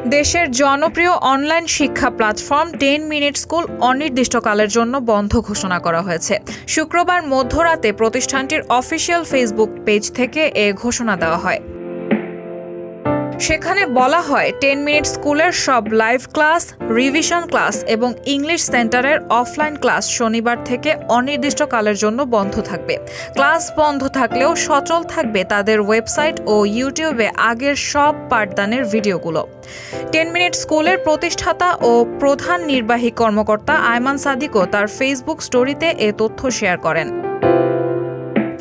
দেশের জনপ্রিয় অনলাইন শিক্ষা প্ল্যাটফর্ম 10 মিনিট স্কুল অনির্দিষ্টকালের জন্য বন্ধ ঘোষণা করা হয়েছে। শুক্রবার মধ্যরাতে প্রতিষ্ঠানটির অফিসিয়াল ফেসবুক পেজ থেকে এ ঘোষণা দেওয়া হয়। সেখানে বলা হয় 10 মিনিট স্কুলের সব লাইভ ক্লাস, রিভিশন ক্লাস এবং ইংলিশ সেন্টারের অফলাইন ক্লাস শনিবার থেকে অনির্দিষ্টকালের জন্য বন্ধ থাকবে। ক্লাস বন্ধ থাকলেও সচল থাকবে তাদের ওয়েবসাইট ও ইউটিউবে আগের সব পাঠদানের ভিডিওগুলো। 10 মিনিট স্কুলের প্রতিষ্ঠাতা ও প্রধান নির্বাহী কর্মকর্তা আয়মান সাদিকও তার ফেসবুক স্টোরিতে এ তথ্য শেয়ার করেন।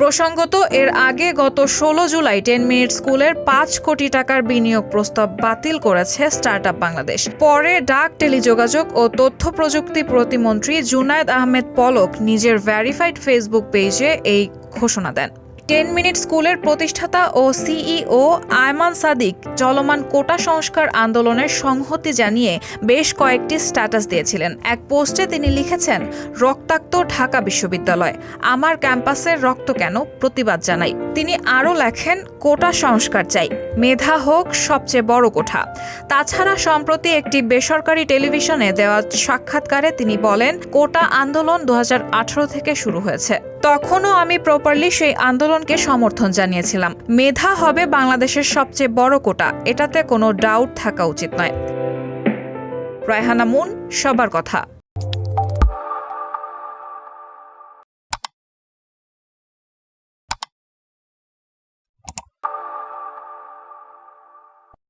প্রসঙ্গত, এর আগে গত 16 জুলাই 10 মিনিট স্কুলের 5 কোটি টাকার বিনিয়োগ প্রস্তাব বাতিল করেছে স্টার্টআপ বাংলাদেশ। পরে ডাক, টেলিযোগাযোগ ও তথ্য প্রযুক্তি প্রতিমন্ত্রী জুনায়েদ আহমেদ পলক নিজের ভেরিফাইড ফেসবুক পেজে এই ঘোষণা দেন। 10 মিনিট স্কুলের প্রতিষ্ঠাতা ও সিইও আয়মান সাদিক চলমান কোটা সংস্কার আন্দোলনের সংহতি জানিয়ে বেশ কয়েকটি স্ট্যাটাস দিয়েছিলেন। এক পোস্টে তিনি লিখেছেন, রক্তাক্ত ঢাকা বিশ্ববিদ্যালয়, আমার ক্যাম্পাসের রক্ত কেন, প্রতিবাদ জানাই। তিনি আরও লেখেন, কোটা সংস্কার চাই, মেধা হোক সবচেয়ে বড় কোঠা। তাছাড়া সম্প্রতি একটি বেসরকারি টেলিভিশনে দেওয়া সাক্ষাৎকারে তিনি বলেন, কোটা আন্দোলন 2018 থেকে শুরু হয়েছে। তখনও আমি প্রপারলি সেই আন্দোলনকে সমর্থন জানিয়েছিলাম। মেধা হবে বাংলাদেশের সবচেয়ে বড় কোটা, এটাতে কোনো ডাউট থাকা উচিত নয়। রায়হানা মুন, সবার কথা।